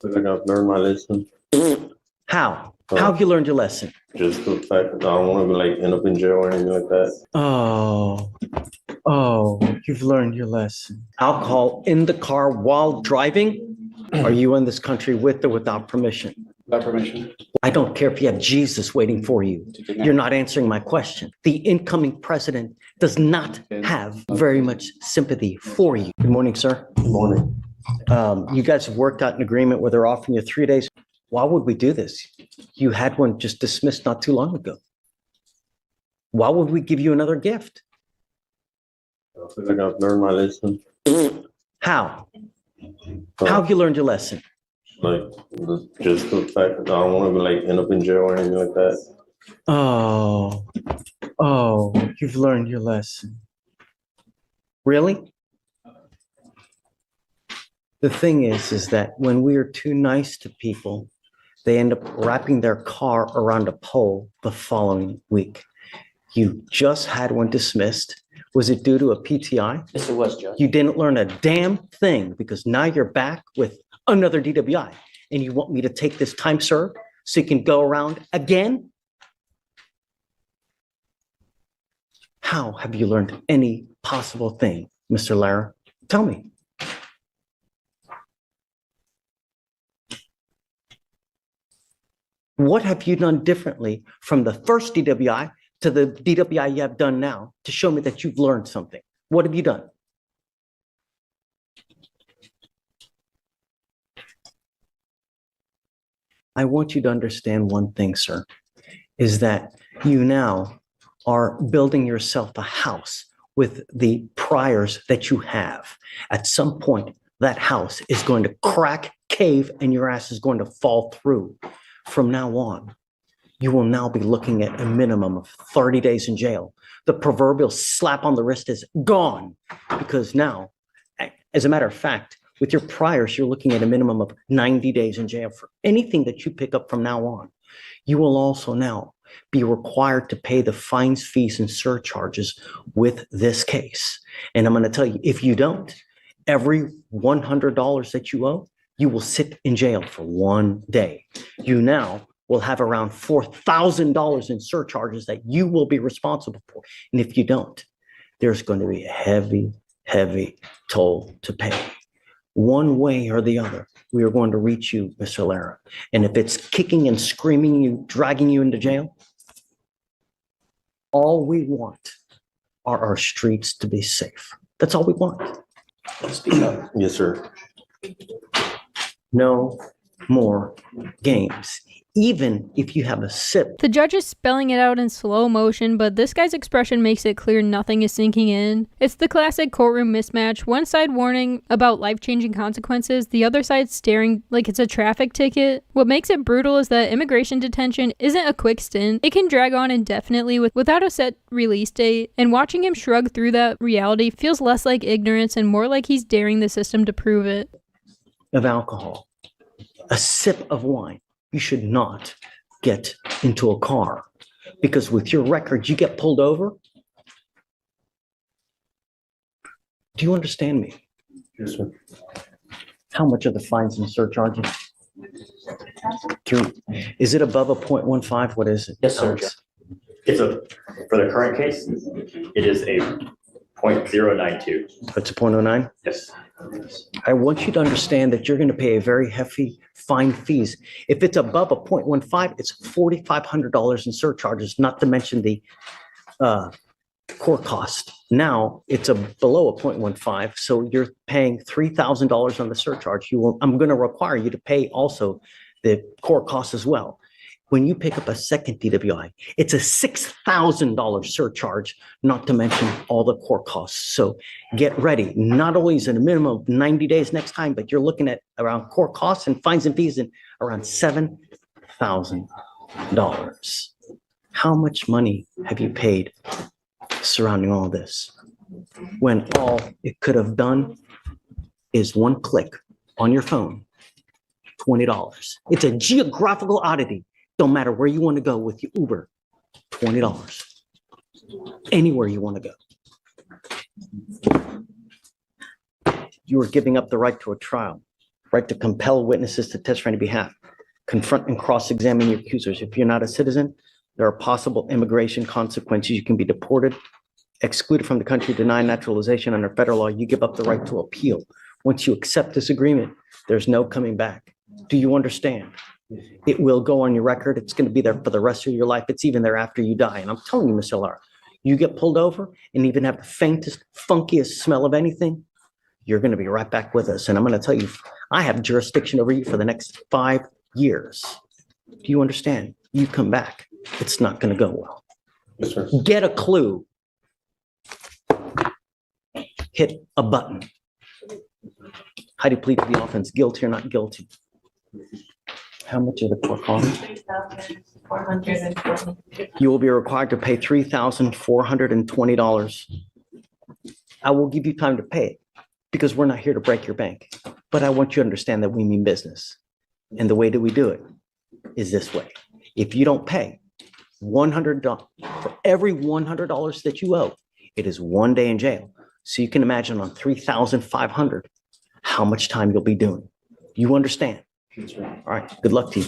Feel like I've learned my lesson. How? How have you learned your lesson? Just the fact that I don't want to like end up in jail or anything like that. Oh, you've learned your lesson. Alcohol in the car while driving? Are you in this country with or without permission? Without permission. I don't care if you have Jesus waiting for you. You're not answering my question. The incoming president does not have very much sympathy for you. Good morning, sir. Good morning. You guys have worked out an agreement where they're offering you 3 days. Why would we do this? You had one just dismissed not too long ago. Why would we give you another gift? I feel like I've learned my lesson. How? How have you learned your lesson? Like just the fact that I don't want to like end up in jail or anything like that. Oh, you've learned your lesson. Really? The thing is that when we are too nice to people, they end up wrapping their car around a pole the following week. You just had one dismissed. Was it due to a PTI? Yes, it was, Judge. You didn't learn a damn thing because now you're back with another DWI. And you want me to take this time served so you can go around again? How have you learned any possible thing, Mr. Lara? Tell me. What have you done differently from the first DWI to the DWI you have done now to show me that you've learned something? What have you done? I want you to understand one thing, sir, is that you now are building yourself a house with the priors that you have. At some point, that house is going to crack, cave, and your ass is going to fall through. From now on, you will now be looking at a minimum of 30 days in jail. The proverbial slap on the wrist is gone because now, as a matter of fact, with your priors, you're looking at a minimum of 90 days in jail for anything that you pick up from now on. You will also now be required to pay the fines, fees, and surcharges with this case. And I'm going to tell you, if you don't, every $100 that you owe, you will sit in jail for 1 day. You now will have around $4,000 in surcharges that you will be responsible for. And if you don't, there's going to be a heavy, heavy toll to pay. One way or the other, we are going to reach you, Mr. Lara. And if it's kicking and screaming you, dragging you into jail, all we want are our streets to be safe. That's all we want. Speak up. Yes, sir. No more games, even if you have a sip. The judge is spelling it out in slow motion, but this guy's expression makes it clear nothing is sinking in. It's the classic courtroom mismatch. One side warning about life-changing consequences, the other side staring like it's a traffic ticket. What makes it brutal is that immigration detention isn't a quick stint. It can drag on indefinitely without a set release date, and watching him shrug through that reality feels less like ignorance and more like he's daring the system to prove it. Of alcohol, a sip of wine, you should not get into a car because with your record, you get pulled over. Do you understand me? Yes, sir. How much are the fines and surcharges? Is it above a 0.15? What is it? Yes, sir. For the current case, it is a 0.092. It's a 0.09? Yes. I want you to understand that you're going to pay a very hefty fine fees. If it's above a 0.15, it's $4,500 in surcharges, not to mention the court cost. Now it's below a 0.15, so you're paying $3,000 on the surcharge. I'm going to require you to pay also the court costs as well. When you pick up a second DWI, it's a $6,000 surcharge, not to mention all the court costs. So get ready. Not only is it a minimum of 90 days next time, but you're looking at around court costs and fines and fees and around $7,000. How much money have you paid surrounding all this? When all it could have done is one click on your phone, $20. It's a geographical oddity. Don't matter where you want to go with your Uber, $20. Anywhere you want to go. You are giving up the right to a trial. right to compel witnesses to testify on your behalf, confront and cross-examine your accusers. If you're not a citizen, there are possible immigration consequences. You can be deported, excluded from the country, denied naturalization under federal law. You give up the right to appeal. Once you accept this agreement, there's no coming back. Do you understand? It will go on your record. It's going to be there for the rest of your life. It's even there after you die. And I'm telling you, Mr. Lara, you get pulled over and even have the faintest, funkiest smell of anything, you're going to be right back with us. And I'm going to tell you, I have jurisdiction over you for the next 5 years. Do you understand? You come back. It's not going to go well. Yes, sir. Get a clue. Hit a button. How do you plead to the offense? Guilty or not guilty? How much is the court cost? $3,420. You will be required to pay $3,420. I will give you time to pay it because we're not here to break your bank. But I want you to understand that we mean business. And the way that we do it is this way. If you don't pay $100, for every $100 that you owe, it is 1 day in jail. So you can imagine on $3,500 how much time you'll be doing. You understand? All right, good luck to you.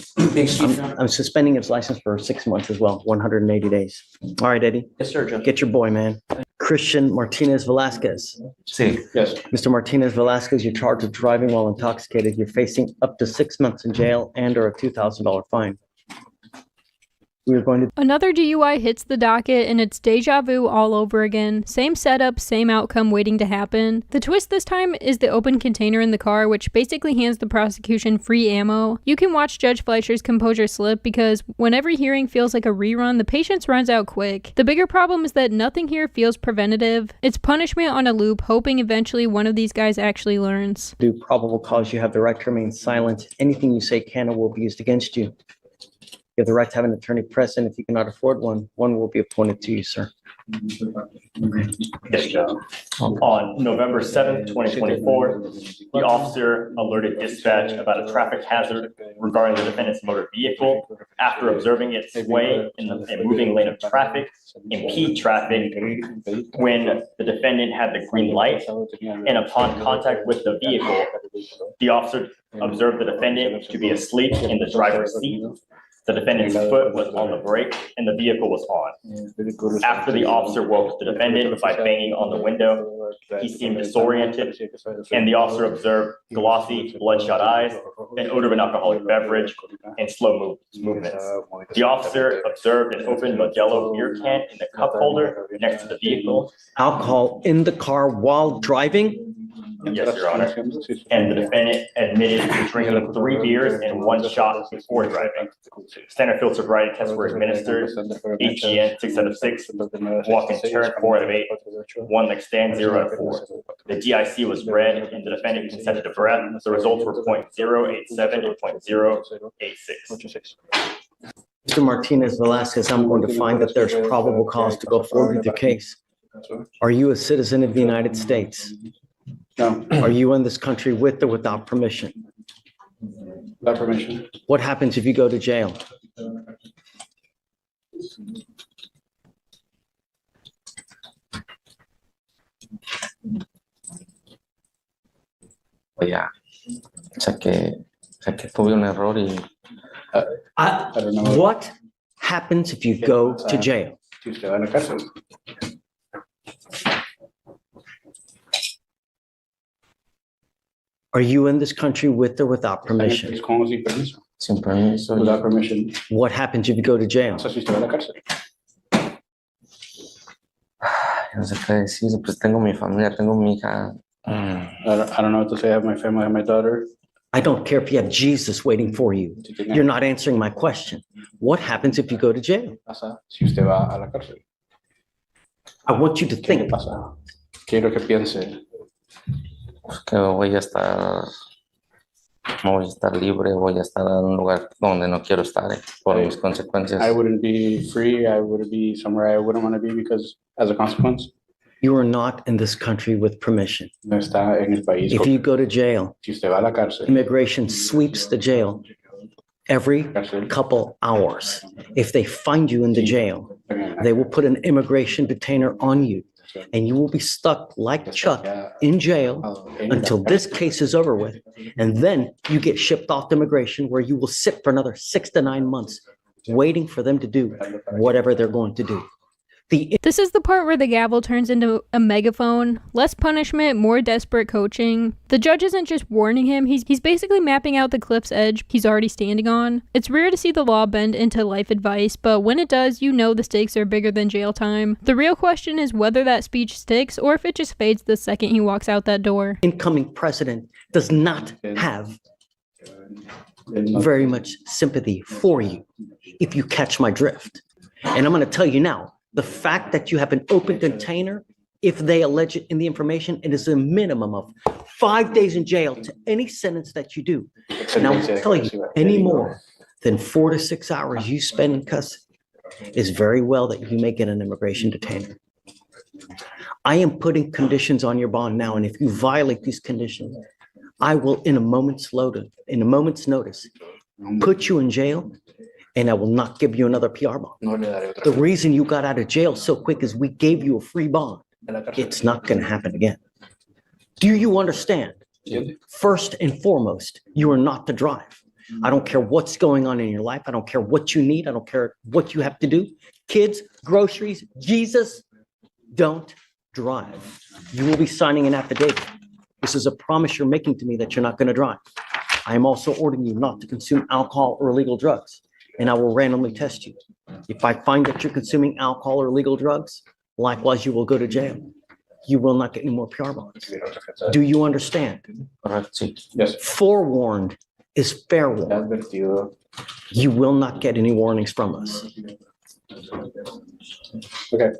I'm suspending his license for 6 months as well, 180 days. All right, Eddie, Yes, sir, Judge. get your boy, man. Christian Martinez Velasquez. Sí, Yes. Mr. Martinez Velasquez, you're charged with driving while intoxicated. You're facing up to 6 months in jail and or a $2,000 fine. We are going to Another DUI hits the docket and it's deja vu all over again. Same setup, same outcome waiting to happen. The twist this time is the open container in the car, which basically hands the prosecution free ammo. You can watch Judge Fleischer's composure slip because when every hearing feels like a rerun, the patience runs out quick. The bigger problem is that nothing here feels preventative. It's punishment on a loop, hoping eventually one of these guys actually learns. do probable cause. You have the right to remain silent. Anything you say can or will be used against you. You have the right to have an attorney present. If you cannot afford one, one will be appointed to you, sir. Yes, Judge. On November 7th, 2024, the officer alerted dispatch about a traffic hazard regarding the defendant's motor vehicle after observing it sway in a moving lane of traffic, impede traffic when the defendant had the green light, and upon contact with the vehicle, the officer observed the defendant to be asleep in the driver's seat. The defendant's foot was on the brake and the vehicle was on. After the officer woke the defendant by banging on the window, he seemed disoriented, and the officer observed glossy, bloodshot eyes, an odor of an alcoholic beverage, and slow movements. The officer observed an open Modelo beer can in the cup holder next to the vehicle. Alcohol in the car while driving? Yes, Your Honor. And the defendant admitted to drinking 3 beers and 1 shot before driving. Standard field sobriety tests were administered. HGN 6 out of 6, walk and turn 4 out of 8, 1 leg stand 0 out of 4. The DIC was read and the defendant consented to breath. The results were .087 and .086. Mr. Martinez Velasquez, I'm going to find that there's probable cause to go forward with your case. Are you a citizen of the United States? No, Are you in this country with or without permission? without permission. What happens if you go to jail? ya. Sé que tuve un error y I don't know. What happens if you go to jail? Si usted va a la cárcel. Are you in this country with or without permission? Es como sin permiso. sin permiso. Without permission. What happens if you go to jail? O sea, si usted va a la cárcel. No sé qué decir, pues tengo mi familia, tengo mi hija. I don't know what to say. I have my family, I have my daughter. I don't care if you have Jesus waiting for you. Si tiene- You're not answering my question. What happens if you go to jail? pasa si usted va a la cárcel? I want you to ¿Qué le think. pasa? Quiero que piense. Pues que voy a estar libre, voy a estar en un lugar donde no quiero estar por mis consecuencias. I wouldn't be free. I would be somewhere I wouldn't want to be because, as a consequence, You are not in this country with permission. no está en el país. If you go to jail, Si usted va a la cárcel, immigration sweeps the jail every cárcel, couple hours. If they find you in the jail, they will put an immigration detainer on you and you will be stuck like Chuck in jail until this case is over with. And then you get shipped off to immigration where you will sit for another 6 to 9 months waiting for them to do whatever they're going to do. This is the part where the gavel turns into a megaphone. Less punishment, more desperate coaching. The judge isn't just warning him, he's basically mapping out the cliff's edge he's already standing on. It's rare to see the law bend into life advice, but when it does, you know the stakes are bigger than jail time. The real question is whether that speech sticks or if it just fades the second he walks out that door. Incoming president does not have very much sympathy for you, if you catch my drift. And I'm going to tell you now, the fact that you have an open container, if they allege it in the information, it is a minimum of 5 days in jail to any sentence that you do. And I will tell you, any more than 4 to 6 hours you spend in custody is very well that you may get an immigration detainer. I am putting conditions on your bond now, and if you violate these conditions, I will, in a moment's notice, put you in jail, and I will not give you another PR bond. The reason you got out of jail so quick is we gave you a free bond. It's not going to happen again. Do you understand? First and foremost, you are not to drive. I don't care what's going on in your life. I don't care what you need. I don't care what you have to do. Kids, groceries, Jesus, don't drive. You will be signing an affidavit. This is a promise you're making to me that you're not going to drive. I am also ordering you not to consume alcohol or illegal drugs, and I will randomly test you. If I find that you're consuming alcohol or illegal drugs, likewise, you will go to jail. You will not get any more PR bonds. Do you understand? Yes. Forewarned is fair warned. You will not get any warnings from us. Okay.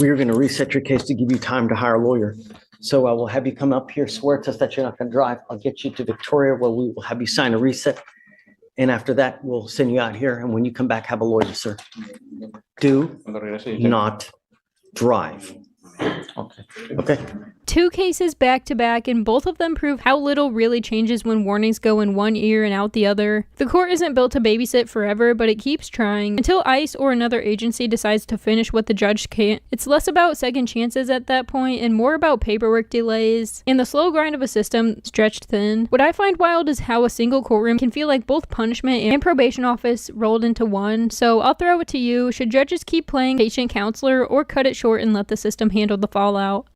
We are going to reset your case to give you time to hire a lawyer. So I will have you come up here, swear to us that you're not going to drive. I'll get you to Victoria where we will have you sign a reset. And after that, we'll send you out here. And when you come back, have a lawyer, sir. Do not drive. Okay. Okay? 2 cases back to back, and both of them prove how little really changes when warnings go in one ear and out the other. The court isn't built to babysit forever, but it keeps trying until ICE or another agency decides to finish what the judge can't. It's less about second chances at that point and more about paperwork delays and the slow grind of a system stretched thin. What I find wild is how a single courtroom can feel like both punishment and probation office rolled into one. So I'll throw it to you. Should judges keep playing patient counselor or cut it short and let the system handle the fallout?